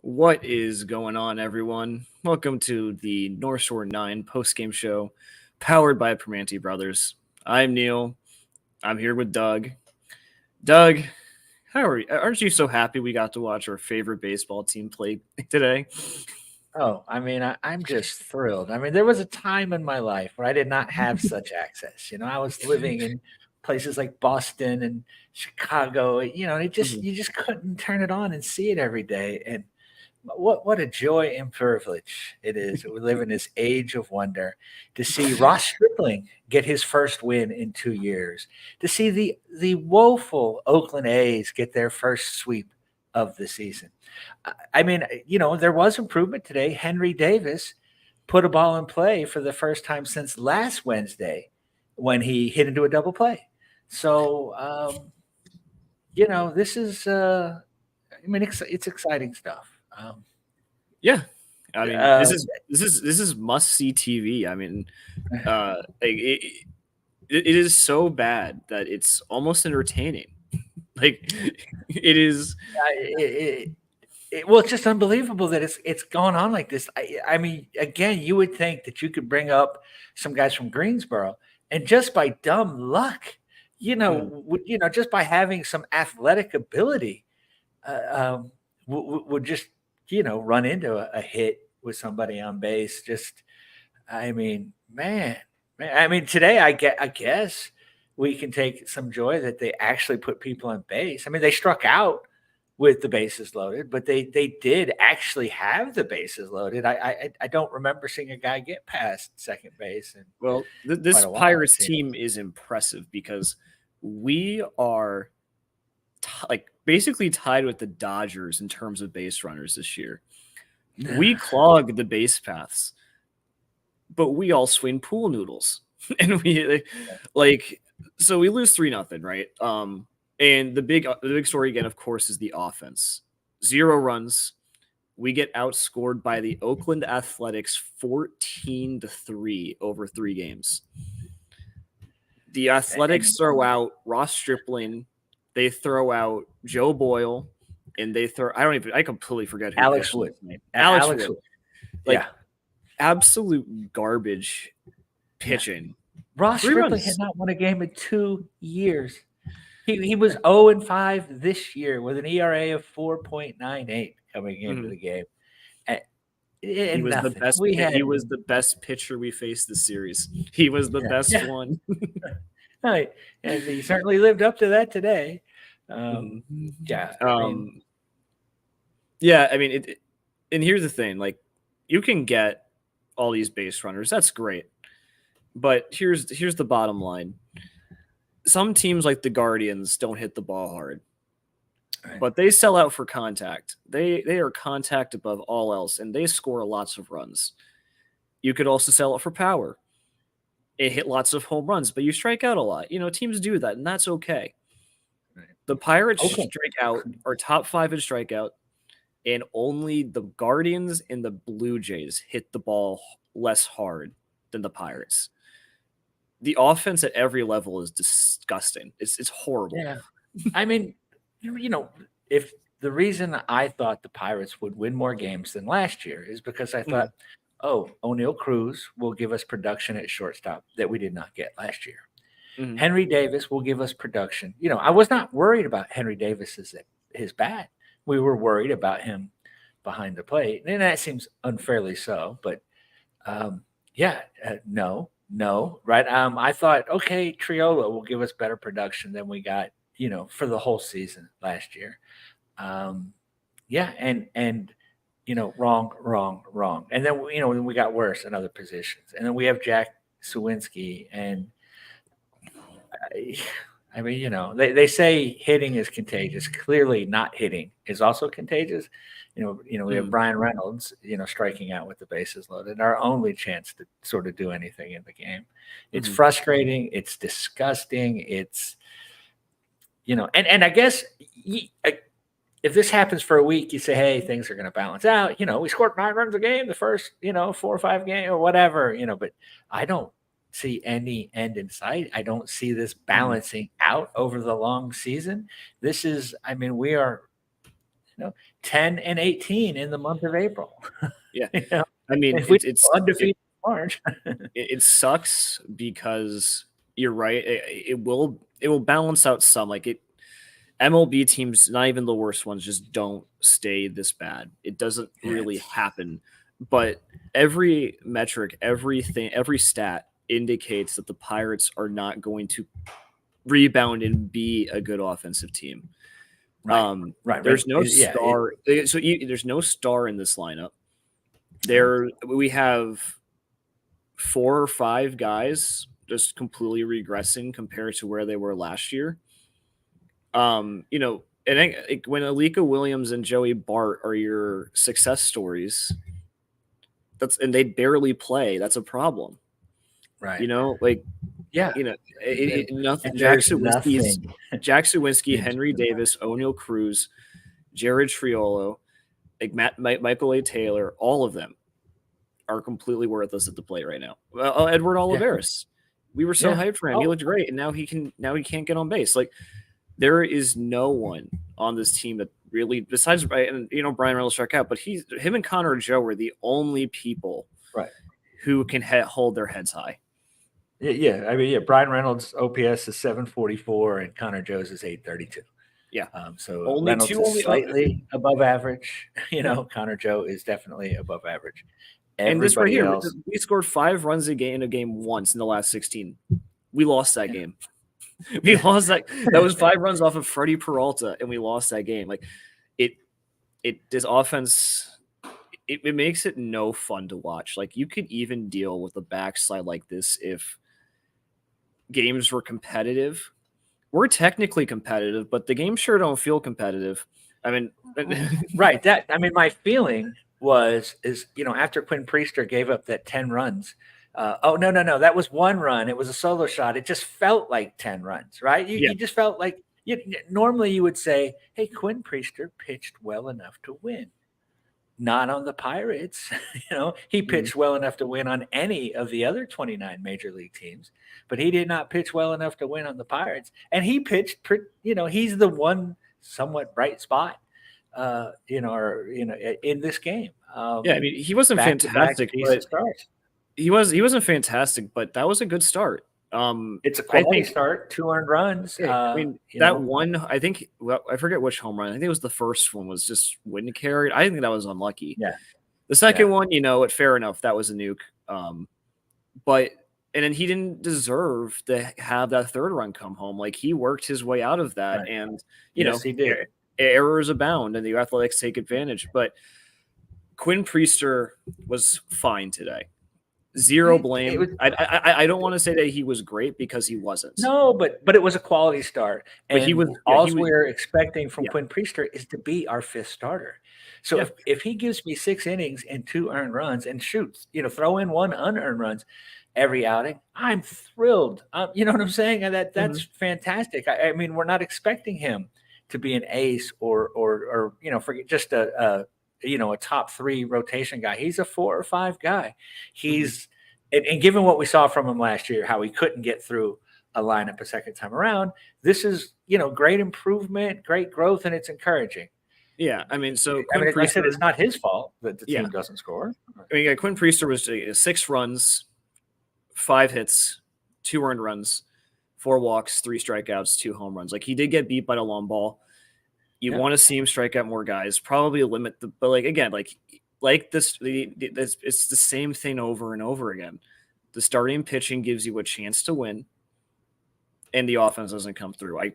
What is going on, everyone? Welcome to the NS9 Postgame show, powered by Primanti Brothers. I'm Neil. I'm here with Doug. Doug, how are you? Aren't you so happy we got to watch our favorite baseball team play today? Oh, I mean, I'm just thrilled. I mean, there was a time in my life where I did not have such access. I was living in places like Boston and Chicago. You just couldn't turn it on and see it every day. And what a joy and privilege it is that we live in this age of wonder to see Ross Stripling get his first win in 2 years, to see the woeful Oakland A's get their first sweep of the season. I mean, there was improvement today. Henry Davis put a ball in play for the first time since last Wednesday when he hit into a double play. So, this is, it's exciting stuff. Yeah, I mean, this is must see TV. I mean, it is so bad that it's almost entertaining. Like it is. Well, it's just unbelievable that it's going on like this. I mean, again, you would think that you could bring up some guys from Greensboro, and just by dumb luck, just by having some athletic ability, would just run into a hit with somebody on base. Just, I mean, man. I mean, today I guess we can take some joy that they actually put people on base. I mean, they struck out with the bases loaded, but they did actually have the bases loaded. I don't remember seeing a guy get past second base. Well, this Pirates team is impressive because we are basically tied with the Dodgers in terms of base runners this year. We clog the base paths, but we all swing pool noodles, and so we lose 3-0, right? And the big story again, of course, is the offense. 0 runs. We get outscored by the Oakland Athletics 14-3 over 3 games. The Athletics throw out Ross Stripling. They throw out Joe Boyle, and I completely forget who Alex Wood. Alex Wood. Absolute garbage pitching. Ross Stripling had not won a game in 2 years. He was 0-5 this year with an ERA of 4.98 coming into the game. He was the best. He was the best pitcher we faced this series. He was the best one. Right, and he certainly lived up to that today. I mean, and here's the thing: you can get all these base runners. That's great, but here's the bottom line. Some teams like the Guardians don't hit the ball hard, but they sell out for contact. They are contact above all else, and they score lots of runs. You could also sell it for power. It hit lots of home runs, but you strike out a lot. Teams do that, and that's okay. Right. The Pirates strike out, are top 5 in strikeout, and only the Guardians and the Blue Jays hit the ball less hard than the Pirates. The offense at every level is disgusting. It's horrible. Yeah. I mean, if the reason I thought the Pirates would win more games than last year is because I thought, O'Neal Cruz will give us production at shortstop that we did not get last year. Mm-hmm. Henry Davis will give us production. I was not worried about Henry Davis's his bat. We were worried about him behind the plate, and that seems unfairly so. But no, right? I thought, okay, Triolo will give us better production than we got, for the whole season last year. Wrong. And then, we got worse in other positions. And then we have Jack Sawinski. And I mean, you know, they say hitting is contagious. Clearly, not hitting is also contagious. We have Brian Reynolds, striking out with the bases loaded, our only chance to sort of do anything in the game. It's frustrating. It's disgusting. It's, and I guess if this happens for a week, you say, hey, things are going to balance out. We scored 9 runs a game the first, 4 or 5 games or whatever, but I don't see any end in sight. I don't see this balancing out over the long season. This is, I mean, we are, 10 and 18 in the month of April. Yeah. I mean, it's undefeated in March. It sucks because you're right. It will balance out some. Like MLB teams, not even the worst ones, just don't stay this bad. It doesn't really happen. But every metric, everything, every stat indicates that the Pirates are not going to rebound and be a good offensive team. Right. There's no star. There's no star in this lineup. We have 4 or 5 guys just completely regressing compared to where they were last year. And when Alika Williams and Joey Bart are your success stories, and they barely play, that's a problem. Right. Nothing. Jack Suwinski, Henry Davis, O'Neal Cruz, Jared Triolo, Michael A. Taylor, all of them are completely worthless at the plate right now. Edward Olivares, we were so hyped for him. He looked great, and now he can't get on base. Like, there is no one on this team that really, besides Brian Reynolds struck out, but him and Connor Joe were the only people who can hold their heads high. Yeah. I mean, Brian Reynolds' OPS is 744 and Connor Joe's is 832. Yeah. So only Reynolds is slightly above average. Connor Joe is definitely above average. And this right here, we scored 5 runs a game once in the last 16. We lost that game. We lost that. That was 5 runs off of Freddie Peralta, and we lost that game. Like, this offense, it makes it no fun to watch. Like, you could even deal with a backslide like this if games were competitive. We're technically competitive, but the games sure don't feel competitive. I mean, right. My feeling is after Quinn Priester gave up that 10 runs. No, that was 1 run. It was a solo shot. It just felt like 10 runs, right? You just felt like normally you would say, hey, Quinn Priester pitched well enough to win. Not on the Pirates. He pitched well enough to win on any of the other 29 major league teams, but he did not pitch well enough to win on the Pirates. And he pitched, he's the one somewhat bright spot, in this game. He wasn't fantastic. He wasn't fantastic, but that was a good start. It's a quality start, 2 earned runs. One, I think, I forget which home run. I think it was the first one was just wind carried. I think that was unlucky. Yeah. The second one, fair enough. That was a nuke. And then he didn't deserve to have that 3rd run come home. Like, he worked his way out of that, and he did. Errors abound, and the Athletics take advantage. But Quinn Priester was fine today. Zero blame. I don't want to say that he was great because he wasn't. No, but it was a quality start. And but he was. All we're expecting from Quinn Priester is to be our 5th starter. So if he gives me 6 innings and 2 earned runs and shoots, throw in 1 unearned runs every outing, I'm thrilled. You know what I'm saying? And that's fantastic. I mean, we're not expecting him to be an ace or forget just a top 3 rotation guy. He's a 4 or 5 guy. He's and given what we saw from him last year, how he couldn't get through a lineup a second time around, this is great improvement, great growth, and it's encouraging. Yeah, I mean, like I said, it's not his fault that the team doesn't score. I mean, Quinn Priester was 6 runs, 5 hits, 2 earned runs, 4 walks, 3 strikeouts, 2 home runs. Like, he did get beat by the long ball. You want to see him strike out more guys, probably limit but this, it's the same thing over and over again. The starting pitching gives you a chance to win, and the offense doesn't come through. I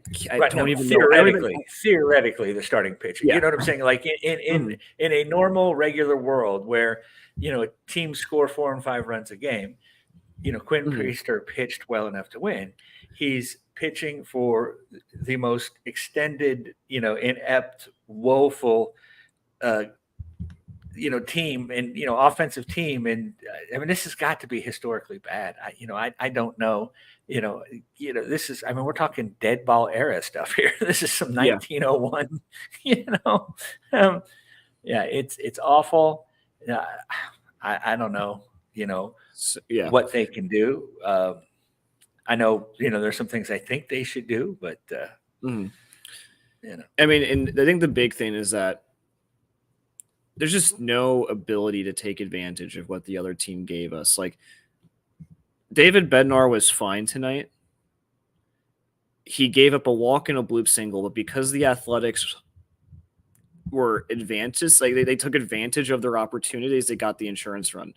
don't even know. Theoretically, the starting pitching. You know what I'm saying? Like in a normal, regular world where teams score 4 and 5 runs a game, Quinn Priester pitched well enough to win. He's pitching for the most extended, inept, woeful, team and, offensive team. And I mean, this has got to be historically bad. I don't know, this is, I mean, we're talking dead ball era stuff here. This is some 1901, yeah, it's awful. I don't know, what they can do. I know, there's some things I think they should do, but, I mean, and I think the big thing is that there's just no ability to take advantage of what the other team gave us. Like, David Bednar was fine tonight. He gave up a walk and a bloop single, but because the Athletics were advantages, like they took advantage of their opportunities, they got the insurance run.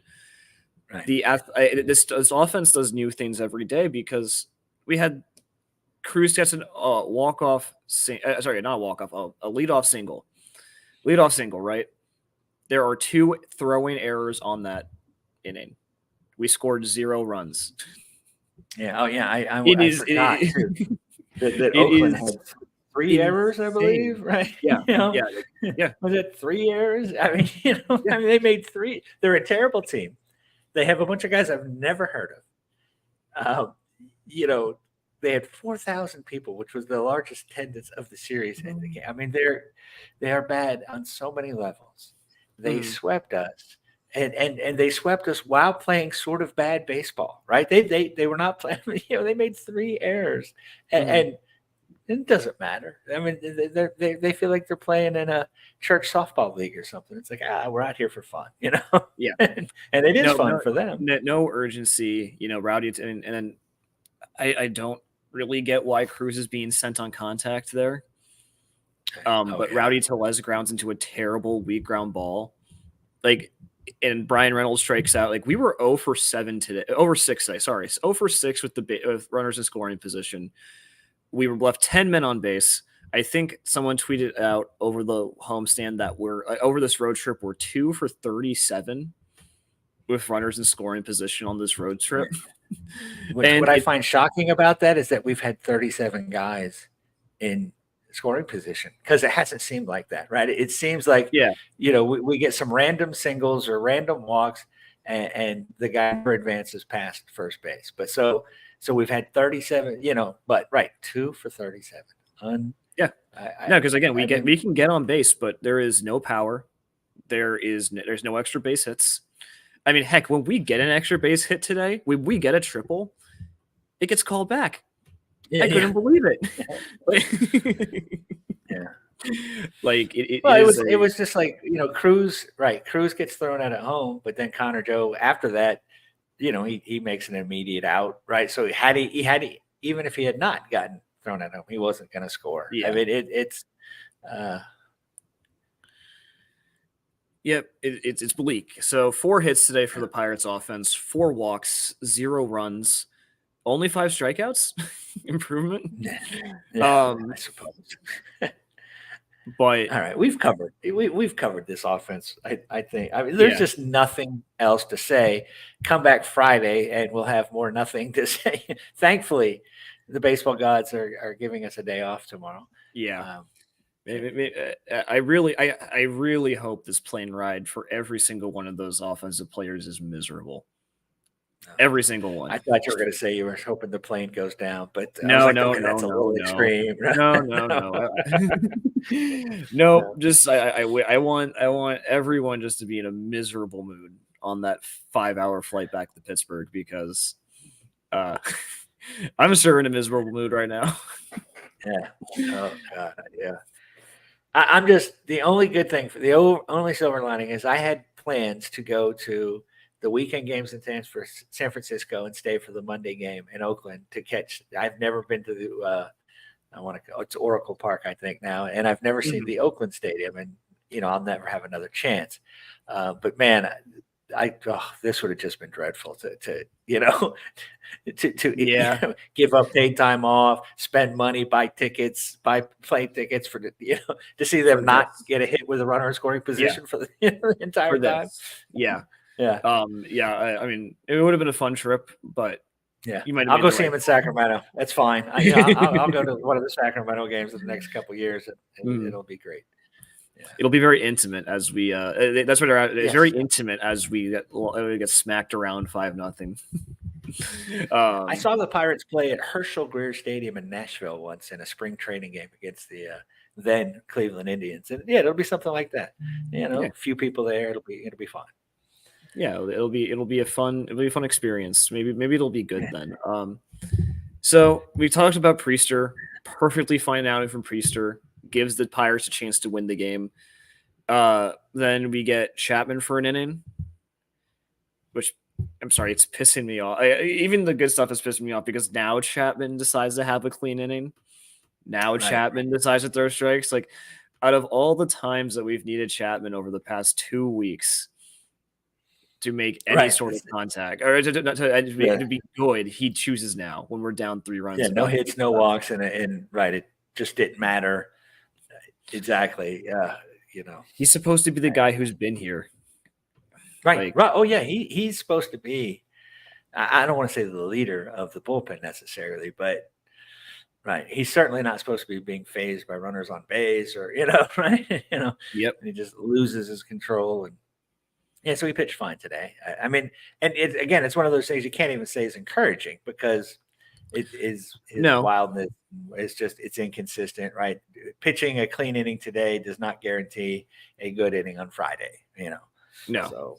Right. This offense does new things every day because we had Cruz gets a walk-off, sorry, not a walk-off, a leadoff single. Leadoff single, right? There are 2 throwing errors on that inning. We scored 0 runs. Yeah. Oh, yeah. I forgot too, that Oakland had 3 errors, I believe. Right. Yeah. Yeah. Was it 3 errors? I mean, I mean, they made 3. They're a terrible team. They have a bunch of guys I've never heard of. They had 4,000 people, which was the largest attendance of the series. I mean, they are bad on so many levels. They swept us, and they swept us while playing sort of bad baseball, right? They were not playing. They made 3 errors, and it doesn't matter. I mean, they feel like they're playing in a church softball league or something. It's like, we're out here for fun, Yeah, and it is fun for them. No urgency, Rowdy, and then I don't really get why Cruz is being sent on contact there. But Rowdy Tellez grounds into a terrible weak ground ball. Like, and Brian Reynolds strikes out. Like, we were 0 for 7 today. Over 6 today. Sorry. 0 for 6 with runners in scoring position. We were left 10 men on base. I think someone tweeted out over the homestand that we're over this road trip, we're 2 for 37 with runners in scoring position on this road trip. What I find shocking about that is that we've had 37 guys in scoring position, because it hasn't seemed like that, right? It seems like, we get some random singles or random walks, and the guy never advances past first base. But so we've had 37, but right, 2 for 37. Because again, we can get on base, but there is no power. There's no extra base hits. I mean, heck, when we get an extra base hit today, we get a triple, it gets called back. I couldn't believe it. Like it was just like, Cruz gets thrown out at home, but then Connor Joe after that, he makes an immediate out, right? So even if he had not gotten thrown at home, he wasn't going to score. I mean, it's it's bleak. So 4 hits today for the Pirates offense, 4 walks, 0 runs, only 5 strikeouts. Improvement. I suppose. But all right, we've covered this offense. I think. I mean, there's just nothing else to say. Come back Friday, and we'll have more nothing to say. Thankfully, the baseball gods are giving us a day off tomorrow. Yeah. I really hope this plane ride for every single one of those offensive players is miserable. Every single one. I thought you were going to say you were hoping the plane goes down, but no, that's a little extreme. No. Just I want everyone just to be in a miserable mood on that 5-hour flight back to Pittsburgh, because I'm sure in a miserable mood right now. Yeah. Oh God. Yeah. I'm just, the only good thing, the only silver lining is I had plans to go to the weekend games in San Francisco and stay for the Monday game in Oakland to catch. I've never been to the it's Oracle Park, I think now, and I've never seen the Oakland Stadium, and I'll never have another chance. But man, this would have just been dreadful to give up paid time off, spend money, buy plane tickets for to see them not get a hit with a runner in scoring position for the entire time. Yeah. Yeah. I mean, it would have been a fun trip, but Yeah, You might have I'll made go the see right him in call. Sacramento. That's fine. I'll go to one of the Sacramento games in the next couple of years. It'll be great. Yeah. It'll be very intimate as we. That's what they're at. It's Yes. very intimate as we get smacked around 5-0. I saw the Pirates play at Herschel Greer Stadium in Nashville once in a spring training game against the then Cleveland Indians, and yeah, it'll be something like that. A few people there. It'll be fun. Yeah, it'll be a fun experience. Maybe it'll be good then. So we talked about Priester. Perfectly fine outing from Priester. Gives the Pirates a chance to win the game. Then we get Chapman for an inning, which I'm sorry, it's pissing me off. Even the good stuff is pissing me off because now Chapman decides to have a clean inning. Now Chapman decides to throw strikes. Like, out of all the times that we've needed Chapman over the past 2 weeks to make any sort of contact or to be good, he chooses now when we're down 3 runs. Yeah, no hits, no walks, and it just didn't matter. Exactly. He's supposed to be the guy who's been here. Right. Oh yeah, he's supposed to be. I don't want to say the leader of the bullpen necessarily, but he's certainly not supposed to be being phased by runners on base or right. Yep. And he just loses his control and. Yeah, so he pitched fine today. I mean, and it's one of those things you can't even say is encouraging because it is wildness. It's inconsistent, right? Pitching a clean inning today does not guarantee a good inning on Friday. No. So.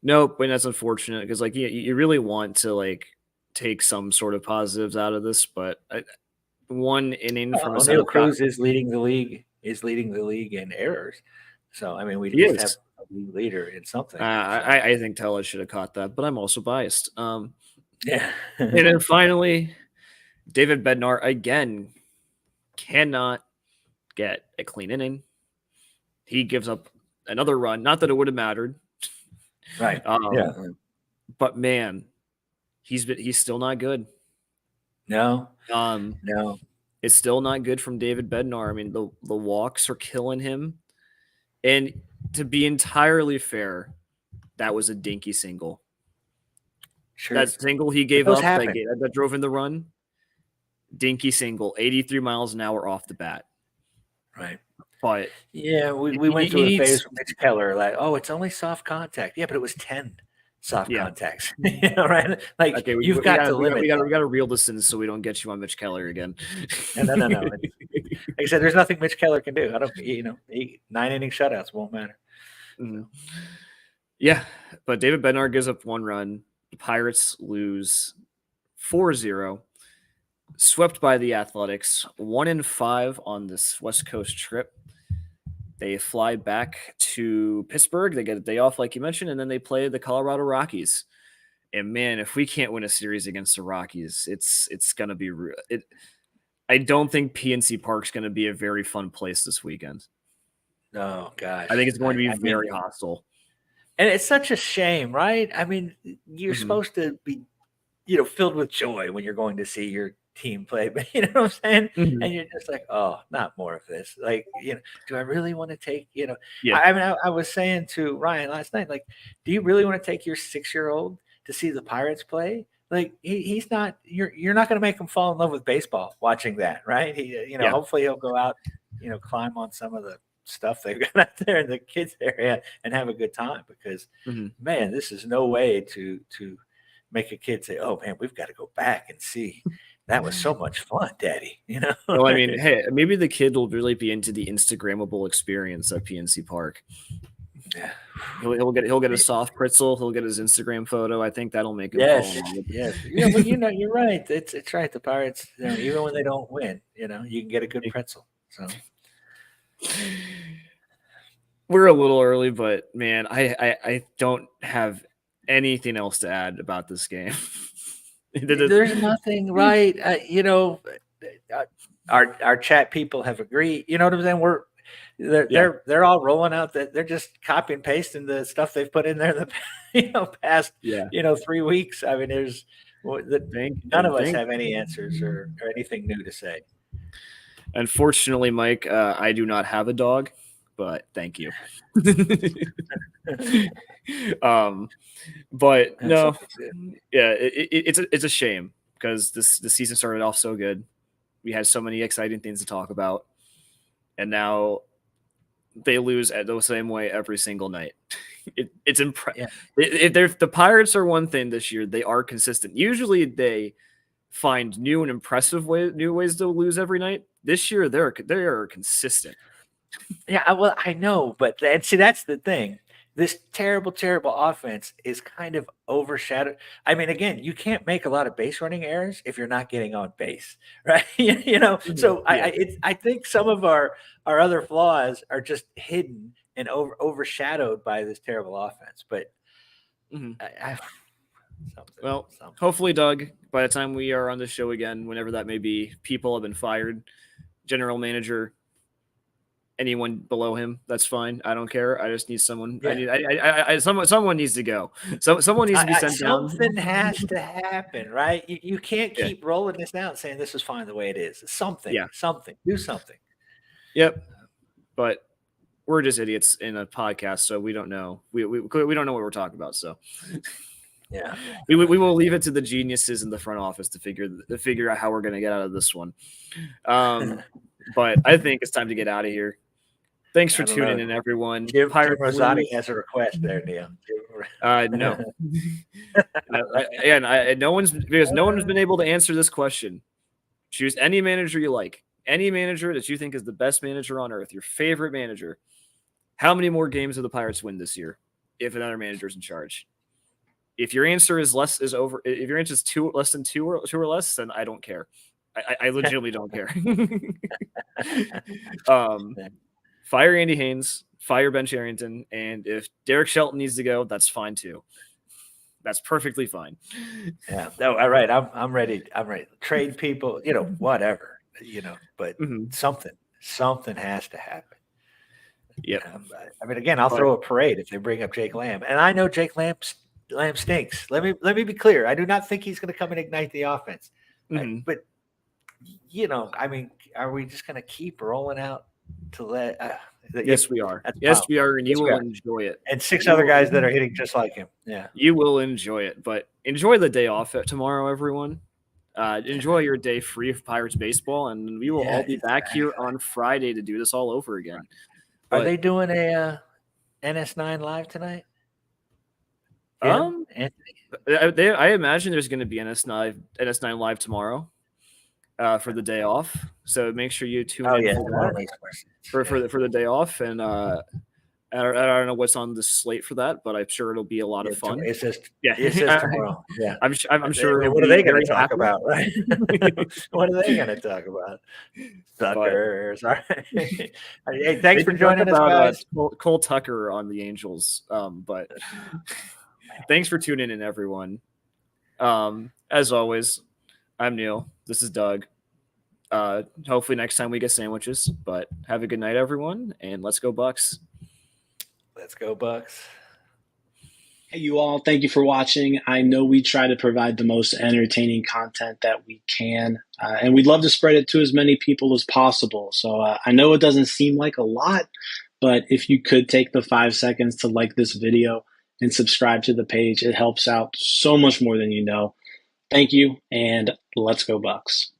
Nope, and that's unfortunate because you really want to take some sort of positives out of this, but one inning from O'Neal Cruz is leading the league in errors. So I mean, we just have a leader in something. I think Tella should have caught that, but I'm also biased. Yeah. And then finally, David Bednar again cannot get a clean inning. He gives up another run. Not that it would have mattered. Right. But man, he's still not good. No. No. It's still not good from David Bednar. I mean, the walks are killing him. And to be entirely fair, that was a dinky single. Sure. That single he gave up that drove in the run, dinky single, 83 miles an hour off the bat. Right. But yeah, we went through a phase with Mitch Keller, it's only soft contact. Yeah, but it was 10 soft contacts. Right? You've got to limit. We got to reel this in so we don't get you on Mitch Keller again. No. Like I said, there's nothing Mitch Keller can do. 9-inning shutouts won't matter. Mm-hmm. Yeah, but David Bednar gives up 1 run. The Pirates lose 4-0. Swept by the Athletics, 1-5 on this West Coast trip. They fly back to Pittsburgh. They get a day off, like you mentioned, and then they play the Colorado Rockies. And man, if we can't win a series against the Rockies, it's going to be I don't think PNC Park's going to be a very fun place this weekend. Oh gosh, I think it's going to be very hostile. And it's such a shame, right? I mean, you're supposed to be, filled with joy when you're going to see your team play, but you know what I'm saying? Mm-hmm. And you're just like, oh, not more of this. Do I really want to take, Yeah. I mean, I was saying to Ryan last night, do you really want to take your 6-year-old to see the Pirates play? He's not, you're not going to make him fall in love with baseball watching that, right? Hopefully he'll go out, climb on some of the stuff they've got out there in the kids area and have a good time because man, this is no way to make a kid say, oh man, we've got to go back and see. That was so much fun, Daddy. Well, I mean, hey, maybe the kid will really be into the Instagrammable experience at PNC Park. Yeah. He'll get a soft pretzel. He'll get his Instagram photo. I think that'll make him fall in love. Yes. Yeah, but you're right. It's right. The Pirates, even when they don't win, you can get a good pretzel. So we're a little early, but man, I don't have anything else to add about this game. There's nothing, right? Our chat people have agreed. You know what I'm saying? They're all rolling out that they're just copy and pasting the stuff they've put in there the past 3 weeks. I mean, there's none of us have any answers or anything new to say. Unfortunately, Mike, I do not have a dog, but thank you. But That's no, always it. yeah, it's a shame because the season started off so good. We had so many exciting things to talk about, and now they lose at the same way every single night. It's impressive. Yeah. If the Pirates are one thing this year, they are consistent. Usually they find new and impressive new ways to lose every night. This year they are consistent. Yeah, well, I know, but and see, that's the thing. This terrible, terrible offense is kind of overshadowed. I mean, again, you can't make a lot of base running errors if you're not getting on base, right? Mhm. So Yeah. I think some of our other flaws are just hidden and overshadowed by this terrible offense. But Mhm. I something, Well, something. hopefully, Doug, by the time we are on the show again, whenever that may be, people have been fired. General manager, anyone below him, that's fine. I don't care. I just need someone. I Yeah, need. Someone needs to go. Someone needs to be sent down. something has to happen, right? You can't Yeah. keep rolling this out saying this is fine the way it is. Yeah. Something, do something. Yep. But we're just idiots in a podcast, so we don't know. We don't know what we're talking about. So Yeah. we will leave it to the geniuses in the front office to figure out how we're going to get out of this one. But I think it's time to get out of here. Thanks for I don't tuning know. in, everyone. Jim Pirates Rosati lose. has a request there, Neil. No. Again, no one's been able to answer this question. Choose any manager you like, any manager that you think is the best manager on earth, your favorite manager. How many more games do the Pirates win this year if another manager's in charge? If your answer is if your answer is less than two or less, then I don't care. I legitimately don't care. Fire Andy Haynes, fire Ben Cherington, and if Derek Shelton needs to go, that's fine too. That's perfectly fine. Yeah. No, all right. I'm ready. I'm ready. Trade people, whatever, but Mhm. something has to happen. Yep. I mean, again, I'll throw a parade if they bring up Jake Lamb. And I know Jake Lamb stinks. Let me be clear. I do not think he's going to come and ignite the offense. Mhm. But I mean, are we just going to keep rolling out to let? Yes, we are. That's Yes, wild. we are, and Yes, you we will are. enjoy it. And six You other will- guys that are hitting just like him. Yeah. You will enjoy it, but enjoy the day off tomorrow, everyone. Enjoy your day free of Pirates baseball, and we will all Yeah, be back here on Friday to do this all over again. Are But they doing a NS9 live tonight? um, Anthony? I imagine there's going to be NS9 live tomorrow for the day off. So make sure you tune Oh in yeah, for tomorrow that makes more sense. for the day off, and I don't know what's on the slate for that, but I'm sure it'll be a lot of fun. It says Yeah, tomorrow. Yeah. I'm sure. I mean, It'll what are be they going very to talk happy. about, right? What are they going to talk about? Suckers. All right. Hey, thanks for joining us, guys. Cole Tucker on the Angels. But thanks for tuning in, everyone. As always, I'm Neil. This is Doug. Hopefully next time we get sandwiches. But have a good night, everyone, and let's go Bucks. Let's go Bucks. Hey, you all. Thank you for watching. I know we try to provide the most entertaining content that we can, and we'd love to spread it to as many people as possible. So I know it doesn't seem like a lot, but if you could take the 5 seconds to like this video and subscribe to the page, it helps out so much more than you know. Thank you, and let's go Bucks.